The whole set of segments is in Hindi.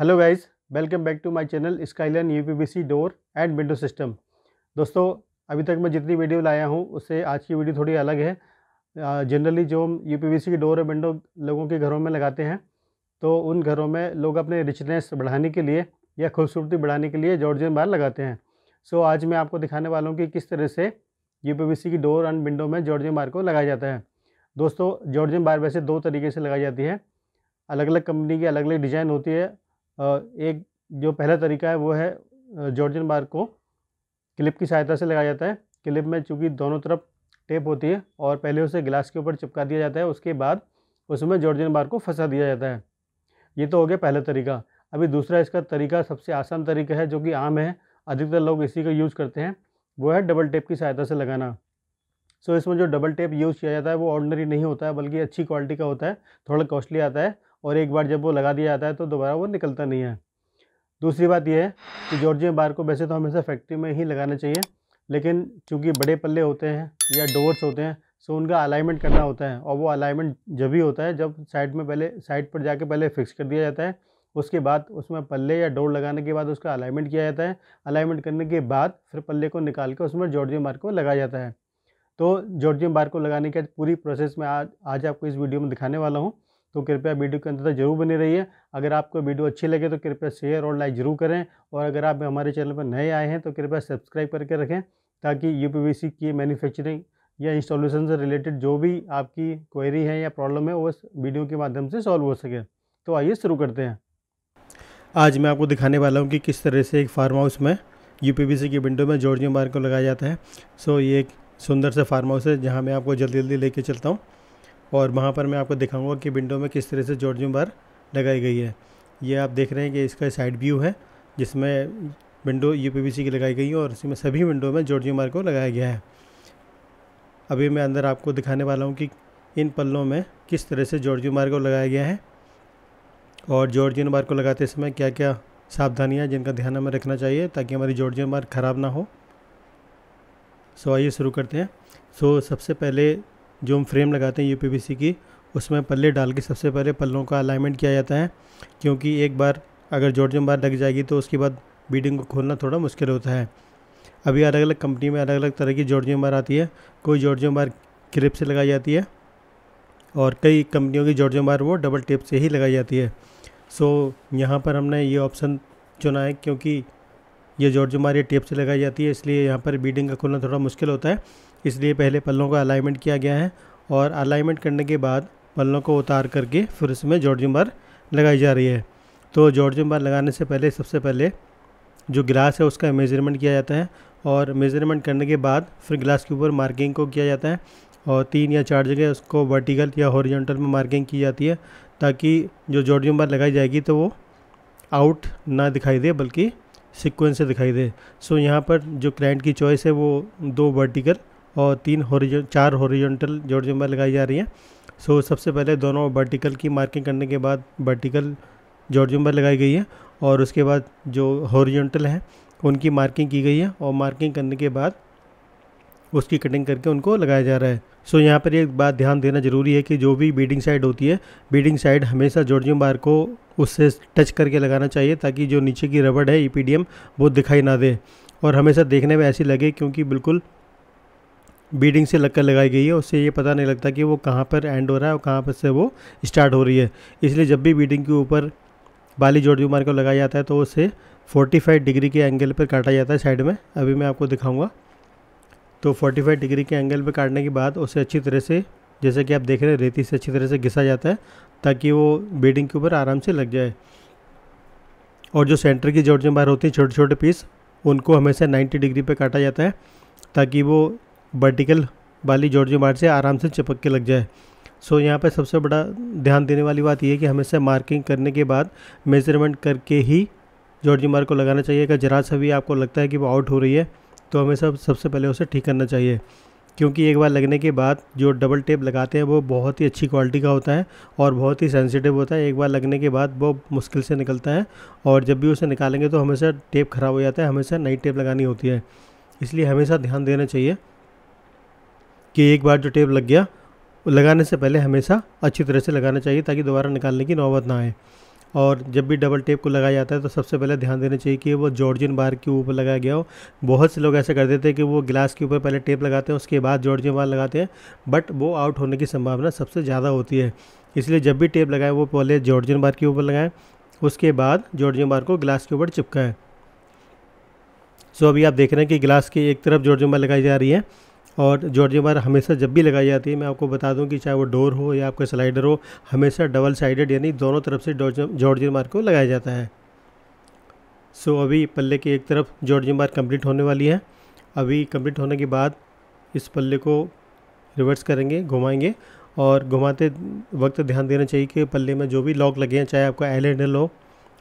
Hello guys, welcome back to my channel skyline UPVC door and window system. दोस्तों, अभी तक मैं जितनी वीडियो लाया हूं उससे आज की वीडियो थोड़ी अलग है। जनरली जो हम यूपीवीसी की डोर और विंडो लोगों के घरों में लगाते हैं, तो उन घरों में लोग अपने रिचनेस बढ़ाने के लिए या खूबसूरती बढ़ाने के लिए जॉर्जियन बार लगाते हैं। सो आज मैं आपको दिखाने वाला हूँ कि किस तरह से यूपीवीसी की डोर एंड विंडो में जॉर्जियन बार को लगाया जाता है। दोस्तों, जॉर्जियन बार वैसे दो तरीके से लगाई जाती है। अलग अलग कंपनी की अलग अलग डिज़ाइन होती है। एक जो पहला तरीका है वो है जॉर्जियन बार को क्लिप की सहायता से लगाया जाता है। क्लिप में चूँकि दोनों तरफ टेप होती है और पहले उसे गिलास के ऊपर चिपका दिया जाता है, उसके बाद उसमें जॉर्जियन बार को फंसा दिया जाता है। ये तो हो गया पहला तरीका। अभी दूसरा इसका तरीका सबसे आसान तरीका है, जो कि आम है, अधिकतर लोग इसी का यूज़ करते हैं, वो है डबल टेप की सहायता से लगाना। सो इसमें जो डबल टेप यूज़ किया जाता है वो ऑर्डिनरी नहीं होता है, बल्कि अच्छी क्वालिटी का होता है, थोड़ा कॉस्टली आता है और एक बार जब वो लगा दिया जाता है तो दोबारा वो निकलता नहीं है। दूसरी बात यह है कि जॉर्जियन बार को वैसे तो हमेशा फैक्ट्री में ही लगाना चाहिए, लेकिन चूंकि बड़े पल्ले होते हैं या डोर्स होते हैं, सो उनका अलाइनमेंट करना होता है, और वो अलाइनमेंट जब भी होता है जब साइड पर जाके पहले फिक्स कर दिया जाता है। उसके बाद उसमें पल्ले या डोर लगाने के बाद उसका अलाइनमेंट किया जाता है। अलाइनमेंट करने के बाद फिर पल्ले को निकाल कर उसमें जॉर्जियन बार को लगाया जाता है। तो जॉर्जियन बार को लगाने की पूरी प्रोसेस मैं आज आपको इस वीडियो में दिखाने वाला हूँ। तो कृपया वीडियो के अंत तक जरूर बने रहिए। अगर आपको वीडियो अच्छी लगे तो कृपया शेयर और लाइक ज़रूर करें, और अगर आप हमारे चैनल पर नए आए हैं तो कृपया सब्सक्राइब करके रखें, ताकि यूपीवीसी की मैन्युफैक्चरिंग या इंस्टॉलेशन से रिलेटेड जो भी आपकी क्वेरी है या प्रॉब्लम है वो इस वीडियो के माध्यम से सॉल्व हो सके। तो आइए शुरू करते हैं। आज मैं आपको दिखाने वाला हूँ कि किस तरह से एक फार्म हाउस में यूपीवीसी की विंडो में जॉर्जियन बार को लगाया जाता है। सो ये एक सुंदर सा फार्म हाउस है जहाँ मैं आपको जल्दी जल्दी लेके चलता हूँ, और वहाँ पर मैं आपको दिखाऊंगा कि विंडो में किस तरह से जॉर्जियन बार लगाई गई है। ये आप देख रहे हैं कि इसका साइड व्यू है, जिसमें विंडो यूपीवीसी की लगाई गई है और इसमें सभी विंडो में जॉर्जियन बार को लगाया गया है। अभी मैं अंदर आपको दिखाने वाला हूँ कि इन पल्लों में किस तरह से जॉर्जियन बार को लगाया गया है, और जॉर्जियन बार को लगाते समय क्या क्या सावधानियाँ जिनका ध्यान हमें रखना चाहिए ताकि हमारी जॉर्जियन बार ख़राब ना हो। सो आइए शुरू करते हैं। सो सबसे पहले जो हम फ्रेम लगाते हैं यूपीवीसी की, उसमें पल्ले डाल के सबसे पहले पल्लों का अलाइनमेंट किया जाता है, क्योंकि एक बार अगर जॉर्जियन बार लग जाएगी तो उसके बाद बीडिंग को खोलना थोड़ा मुश्किल होता है। अभी अलग अलग कंपनी में अलग अलग तरह की जॉर्जियन बार आती है। कोई जॉर्जियन बार क्लिप से लगाई जाती है और कई कंपनियों की जॉर्जियन बार वो डबल टेप से ही लगाई जाती है। सो यहाँ पर हमने ये ऑप्शन चुना है क्योंकि ये जॉर्जियन बार ये टेप से लगाई जाती है, इसलिए यहाँ पर बीडिंग का खोलना थोड़ा मुश्किल होता है। इसलिए पहले पल्लों का अलाइनमेंट किया गया है, और अलाइनमेंट करने के बाद पल्लों को उतार करके फिर इसमें जॉर्जियन बार लगाई जा रही है। तो जॉर्जियन बार लगाने से पहले सबसे पहले जो गिलास है उसका मेज़रमेंट किया जाता है, और मेज़रमेंट करने के बाद फिर गिलास के ऊपर मार्किंग को किया जाता है, और 3 या 4 जगह उसको वर्टिकल या हॉरिजॉन्टल में मार्किंग की जाती है, ताकि जो जॉर्जियन बार लगाई जाएगी तो वो आउट ना दिखाई दे बल्कि सीक्वेंस से दिखाई दे। सो यहाँ पर जो क्लाइंट की चॉइस है वो 2 वर्टिकल और 4 हॉरिजॉन्टल जॉर्जियन बार लगाई जा रही है। सो सबसे पहले दोनों वर्टिकल की मार्किंग करने के बाद वर्टिकल जॉर्जियन बार लगाई गई है, और उसके बाद जो हॉरिजॉन्टल है उनकी मार्किंग की गई है, और मार्किंग करने के बाद उसकी कटिंग करके उनको लगाया जा रहा है। सो यहाँ पर एक बात ध्यान देना ज़रूरी है कि जो भी बीडिंग साइड होती है, बीडिंग साइड हमेशा जॉर्जियन बार को उससे टच करके लगाना चाहिए, ताकि जो नीचे की रबड़ है ईपीडीएम वो दिखाई ना दे और हमेशा देखने में ऐसी लगे क्योंकि बिल्कुल बीडिंग से लगकर लगाई गई है। उससे ये पता नहीं लगता कि वो कहाँ पर एंड हो रहा है और कहाँ पर से वो स्टार्ट हो रही है। इसलिए जब भी बीडिंग के ऊपर वाली जॉर्जियन बार को लगाया जाता है तो उसे 45 डिग्री के एंगल पर काटा जाता है साइड में। अभी मैं आपको दिखाऊँगा। तो 45 डिग्री के एंगल पे काटने के बाद उसे अच्छी तरह से, जैसे कि आप देख रहे हैं, रेती से अच्छी तरह से घिसा जाता है ताकि वो बीडिंग के ऊपर आराम से लग जाए। और जो सेंटर की जॉर्जियन बार होती है छोटे छोटे पीस, उनको हमेशा 90 डिग्री पे काटा जाता है ताकि वो वर्टिकल वाली जॉर्जियन बार से आराम से चिपक के लग जाए। सो यहाँ पर सबसे बड़ा ध्यान देने वाली बात यह है कि हमेशा मार्किंग करने के बाद मेजरमेंट करके ही जॉर्जियन बार को लगाना चाहिए। अगर जरा सा भी आपको लगता है कि वो आउट हो रही है तो हमें सबसे पहले उसे ठीक करना चाहिए, क्योंकि एक बार लगने के बाद जो डबल टेप लगाते हैं वो बहुत ही अच्छी क्वालिटी का होता है और बहुत ही सेंसिटिव होता है। एक बार लगने के बाद वो मुश्किल से निकलता है, और जब भी उसे निकालेंगे तो हमेशा टेप ख़राब हो जाता है, हमेशा नई टेप लगानी होती है। इसलिए हमेशा ध्यान देना चाहिए कि एक बार जो टेप लग गया, लगाने से पहले हमेशा अच्छी तरह से लगाना चाहिए ताकि दोबारा निकालने की नौबत ना आए। और जब भी डबल टेप को लगाया जाता है तो सबसे पहले ध्यान देना चाहिए कि वो जॉर्जियन बार के ऊपर लगाया गया हो। बहुत से लोग ऐसा कर देते हैं कि वो ग्लास के ऊपर पहले टेप लगाते हैं, उसके बाद जॉर्जियन बार लगाते हैं, बट वो आउट होने की संभावना सबसे ज़्यादा होती है। इसलिए जब भी टेप लगाएं वो पहले जॉर्जियन बार के ऊपर लगाएं, उसके बाद जॉर्जियन बार को ग्लास के ऊपर चिपकाएं। सो अभी आप देख रहे हैं कि ग्लास की एक तरफ जॉर्जियन बार लगाई जा रही है, और जॉर्जियन बार हमेशा जब भी लगाई जाती है, मैं आपको बता दूं कि चाहे वो डोर हो या आपका स्लाइडर हो, हमेशा डबल साइडेड यानी दोनों तरफ से जॉर्जियन बार को लगाया जाता है। सो अभी पल्ले की एक तरफ जॉर्जियन बार कंप्लीट होने वाली है। अभी कंप्लीट होने के बाद इस पल्ले को रिवर्स करेंगे, घुमाएंगे, और घुमाते वक्त ध्यान देना चाहिए कि पल्ले में जो भी लॉक लगे हैं, चाहे आपका एल हैंडल हो।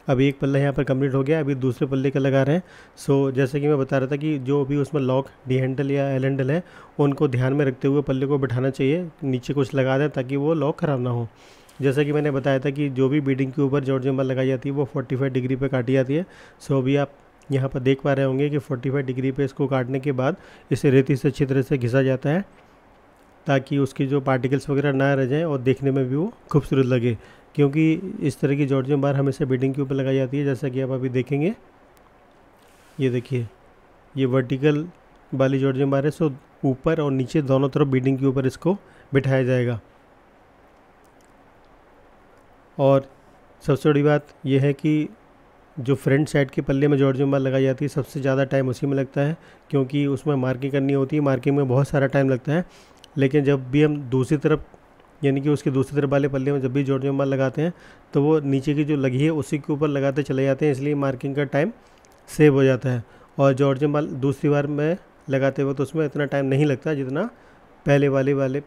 अभी एक पल्ला यहाँ पर कंप्लीट हो गया, अभी दूसरे पल्ले का लगा रहे हैं। सो जैसे कि मैं बता रहा था कि जो भी उसमें लॉक डी हैंडल या एल हैंडल है, उनको ध्यान में रखते हुए पल्ले को बिठाना चाहिए, नीचे कुछ लगा दें ताकि वो लॉक ख़राब ना हो। जैसा कि मैंने बताया था कि जो भी बीडिंग के ऊपर जॉर्जियन बार लगाई जाती है वो 45 डिग्री पे काटी जाती है। सो अभी आप यहाँ पर देख पा रहे होंगे कि 45 डिग्री पे इसको काटने के बाद इसे रेती से अच्छी तरह से घिसा जाता है, ताकि उसकी जो पार्टिकल्स वगैरह ना रह जाएँ और देखने में भी वो खूबसूरत लगे। क्योंकि इस तरह की जॉर्जियन बार हमेशा बीडिंग के ऊपर लगाई जाती है, जैसा कि आप अभी देखेंगे। ये देखिए, ये वर्टिकल वाली जॉर्जियन बार है, सो ऊपर और नीचे दोनों तरफ बीडिंग के ऊपर इसको बिठाया जाएगा। और सबसे बड़ी बात यह है कि जो फ्रंट साइड के पल्ले में जॉर्जियन बार लगाई जाती है, सबसे ज़्यादा टाइम उसी में लगता है, क्योंकि उसमें मार्किंग करनी होती है। मार्किंग में बहुत सारा टाइम लगता है, लेकिन जब भी हम दूसरी तरफ यानी कि उसके दूसरी तरफ वाले पल्ले में जब भी जॉर्जियन बार लगाते हैं तो वो नीचे की जो लगी है उसी के ऊपर लगाते चले जाते हैं, इसलिए मार्किंग का टाइम सेव हो जाता है। और जॉर्जियन बार दूसरी बार में लगाते वक्त तो उसमें इतना टाइम नहीं लगता जितना पहले वाले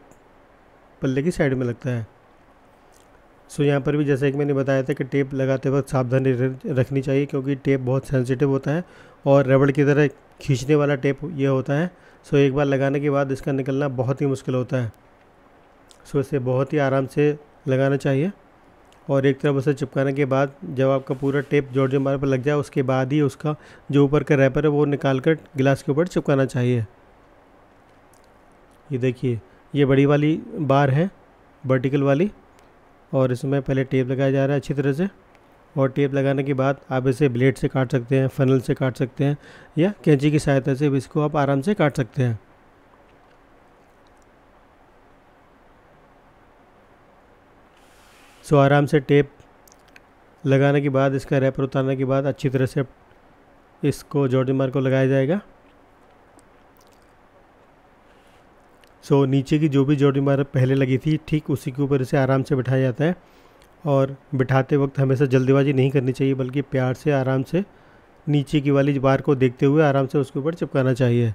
पल्ले की साइड में लगता है। सो यहाँ पर भी जैसा कि मैंने बताया था कि टेप लगाते वक्त सावधानी रखनी चाहिए, क्योंकि टेप बहुत सेंसिटिव होता है और रबड़ की तरह खींचने वाला टेप ये होता है। सो एक बार लगाने के बाद इसका निकलना बहुत ही मुश्किल होता है। सो इसे बहुत ही आराम से लगाना चाहिए, और एक तरफ उसे चिपकाने के बाद जब आपका पूरा टेप जॉर्जियन बार पर लग जाए उसके बाद ही उसका जो ऊपर का रैपर है वो निकाल कर गिलास के ऊपर चिपकाना चाहिए। ये देखिए, ये बड़ी वाली बार है, वर्टिकल वाली, और इसमें पहले टेप लगाया जा रहा है अच्छी तरह से। और टेप लगाने के बाद आप इसे ब्लेड से काट सकते हैं, फनल से काट सकते हैं, या कैंची की सहायता से भी इसको आप आराम से काट सकते हैं। सो आराम से टेप लगाने के बाद, इसका रैपर उतारने के बाद अच्छी तरह से इसको जॉर्जियन बार को लगाया जाएगा। सो नीचे की जो भी जॉर्जियन बार पहले लगी थी, ठीक उसी के ऊपर इसे आराम से बिठाया जाता है। और बिठाते वक्त हमेशा जल्दीबाजी नहीं करनी चाहिए, बल्कि प्यार से आराम से नीचे की वाली बार को देखते हुए आराम से उसके ऊपर चिपकाना चाहिए।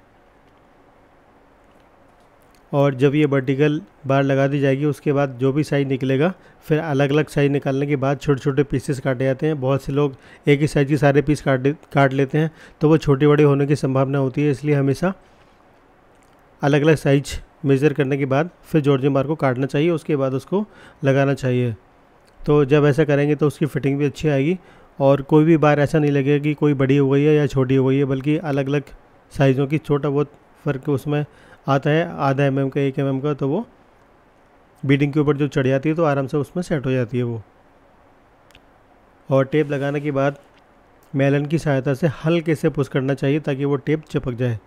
और जब ये वर्टिकल बार लगा दी जाएगी उसके बाद जो भी साइज निकलेगा, फिर अलग अलग साइज निकालने के बाद छोटे छोटे पीसेस काटे जाते हैं। बहुत से लोग एक ही साइज़ के सारे पीस काट लेते हैं, तो वो छोटे बड़े होने की संभावना होती है। इसलिए हमेशा अलग अलग साइज मेज़र करने के बाद फिर जॉर्जियन बार को काटना चाहिए, उसके बाद उसको लगाना चाहिए। तो जब ऐसा करेंगे तो उसकी फिटिंग भी अच्छी आएगी, और कोई भी बार ऐसा नहीं लगेगा कि कोई बड़ी हो गई है या छोटी हो गई है, बल्कि अलग अलग साइज़ों की छोटा बहुत फ़र्क उसमें आता है, आधा mm का, 1 mm का, तो वो बीडिंग के ऊपर जो चढ़ जाती है तो आराम से उसमें सेट हो जाती है वो। और टेप लगाने के बाद मेलन की सहायता से हल्के से पुश करना चाहिए ताकि वो टेप चिपक जाए।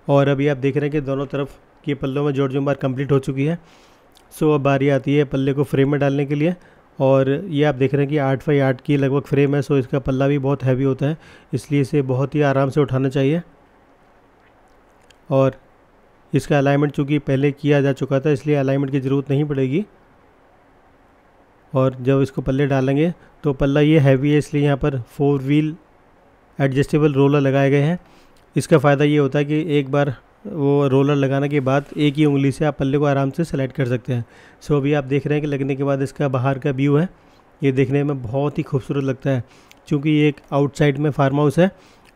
और अभी आप देख रहे हैं कि दोनों तरफ के पल्लों में जॉर्जियन बार कंप्लीट हो चुकी है। सो अब बारी आती है पल्ले को फ्रेम में डालने के लिए। और ये आप देख रहे हैं कि 8x8 की लगभग फ्रेम है। सो इसका पल्ला भी बहुत हैवी होता है, इसलिए इसे बहुत ही आराम से उठाना चाहिए। और इसका अलाइनमेंट चूँकि पहले किया जा चुका था, इसलिए अलाइनमेंट की ज़रूरत नहीं पड़ेगी। और जब इसको पल्ले डालेंगे तो पल्ला ये हैवी है, इसलिए यहाँ पर 4 व्हील एडजस्टेबल रोलर लगाए गए हैं। इसका फ़ायदा ये होता है कि एक बार वो रोलर लगाने के बाद एक ही उंगली से आप पल्ले को आराम से सेलेक्ट कर सकते हैं। सो अभी आप देख रहे हैं कि लगने के बाद इसका बाहर का व्यू है, ये देखने में बहुत ही खूबसूरत लगता है। क्योंकि ये एक आउटसाइड में फार्म हाउस है,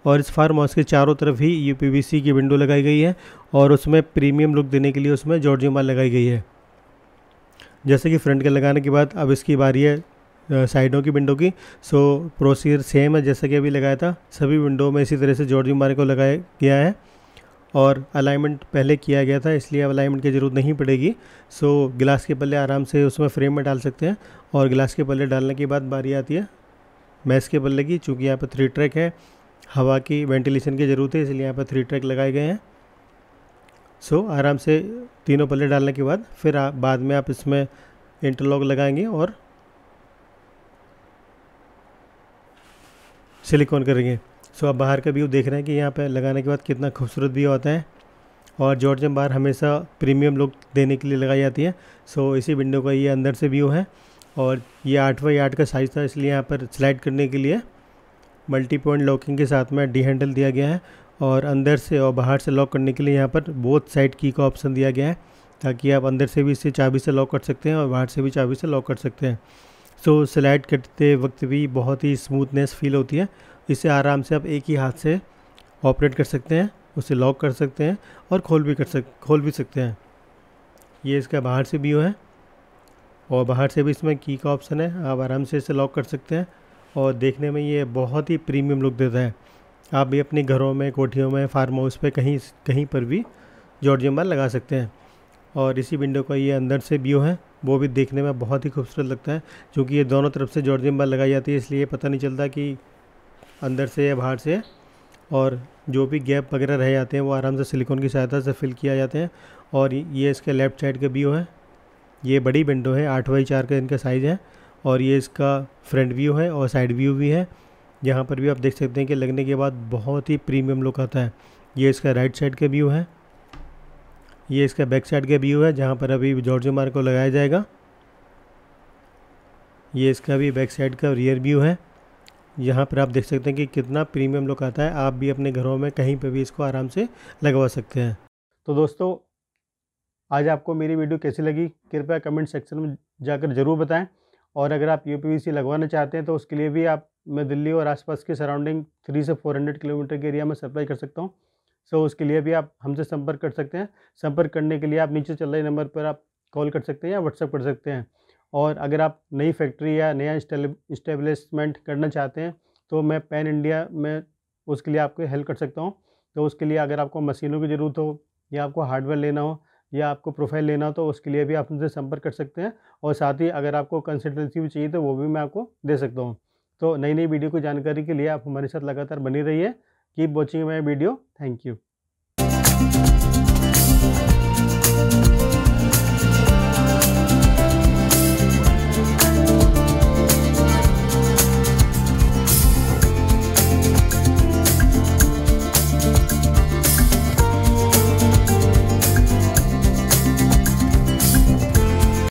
और इस फार्म हाउस के चारों तरफ ही यूपीवीसी की विंडो लगाई गई है, और उसमें प्रीमियम लुक देने के लिए उसमें जॉर्जियन बार लगाई गई है। जैसे कि फ्रंट के लगाने के बाद अब इसकी बारी है साइडों की विंडो की। सो प्रोसीजर सेम है जैसा कि अभी लगाया था, सभी विंडो में इसी तरह से जॉर्जियन बार को लगाया गया है। और अलाइनमेंट पहले किया गया था, इसलिए अब अलाइनमेंट की ज़रूरत नहीं पड़ेगी। सो गिलास के पल्ले आराम से उसमें फ्रेम में डाल सकते हैं। और गिलास के पल्ले डालने के बाद बारी आती है मैश के पल्ले की। चूँकि यहाँ पर 3 ट्रैक है, हवा की वेंटिलेशन की ज़रूरत है, इसलिए यहाँ पर 3 ट्रैक लगाए गए हैं। सो आराम से तीनों पल्ले डालने के बाद फिर बाद में आप इसमें इंटरलॉक लगाएंगे और सिलिकॉन करेंगे। सो आप बाहर का व्यू देख रहे हैं कि यहाँ पे लगाने के बाद कितना खूबसूरत व्यू आता है। और जॉर्जियन बार हमेशा प्रीमियम लुक देने के लिए लगाई जाती है। सो इसी विंडो का ये अंदर से व्यू है। और ये 8x8 का साइज़ था, इसलिए यहाँ पर स्लाइड करने के लिए मल्टी पॉइंट लॉकिंग के साथ में डी हैंडल दिया गया है। और अंदर से और बाहर से लॉक करने के लिए यहाँ पर बोथ साइड की का ऑप्शन दिया गया है, ताकि आप अंदर से भी इसे चाबी से लॉक कर सकते हैं और बाहर से भी चाबी से लॉक कर सकते हैं। सो स्लाइड करते वक्त भी बहुत ही स्मूथनेस फील होती है। इसे आराम से आप एक ही हाथ से ऑपरेट कर सकते हैं, उसे लॉक कर सकते हैं और खोल भी सकते हैं। ये इसका बाहर से व्यू है और बाहर से भी इसमें की का ऑप्शन है, आप आराम से इसे लॉक कर सकते हैं। और देखने में ये बहुत ही प्रीमियम लुक देता है। आप भी अपने घरों में, कोठियों में, फार्म हाउस पे कहीं पर भी जॉर्जियन बार लगा सकते हैं। और इसी विंडो का ये अंदर से व्यू है, वो भी देखने में बहुत ही खूबसूरत लगता है। क्योंकि ये दोनों तरफ से जॉर्जियन बार लगाई जाती है, इसलिए पता नहीं चलता कि अंदर से या बाहर से। और जो भी गैप वगैरह रह जाते हैं वो आराम से सिलिकॉन की सहायता से फिल किया जाते हैं। और ये इसके लेफ़्ट साइड का व्यू है। ये बड़ी विंडो है, 8x4 का इनका साइज़ है। और ये इसका फ्रंट व्यू है और साइड व्यू भी है। यहाँ पर भी आप देख सकते हैं कि लगने के बाद बहुत ही प्रीमियम लुक आता है। ये इसका राइट साइड का व्यू है। ये इसका बैक साइड का व्यू है, जहाँ पर अभी जॉर्जियन बार को लगाया जाएगा। ये इसका भी बैक साइड का रियर व्यू है। यहाँ पर आप देख सकते हैं कि कितना प्रीमियम लुक आता है। आप भी अपने घरों में कहीं पर भी इसको आराम से लगवा सकते हैं। तो दोस्तों, आज आपको मेरी वीडियो कैसी लगी कृपया कमेंट सेक्शन में जाकर ज़रूर बताएं। और अगर आप यूपीवीसी लगवाना चाहते हैं तो उसके लिए भी मैं दिल्ली और आसपास के सराउंडिंग 300 से 400 किलोमीटर के एरिया में सप्लाई कर सकता हूं। सो उसके लिए भी आप हमसे संपर्क कर सकते हैं। संपर्क करने के लिए आप नीचे चल रहे नंबर पर आप कॉल कर सकते हैं या व्हाट्सएप कर सकते हैं। और अगर आप नई फैक्ट्री या नया इस्टेब्लिशमेंट करना चाहते हैं तो मैं पैन इंडिया में उसके लिए आपको हेल्प कर सकता हूँ। तो उसके लिए अगर आपको मशीनों की ज़रूरत हो या आपको हार्डवेयर लेना हो या आपको प्रोफाइल लेना हो तो उसके लिए भी आप हमसे संपर्क कर सकते हैं। और साथ ही अगर आपको कंसल्टेंसी भी चाहिए तो वो भी मैं आपको दे सकता हूँ। तो नई नई वीडियो की जानकारी के लिए आप हमारे साथ लगातार बनी रहिए। Keep watching my video. Thank you.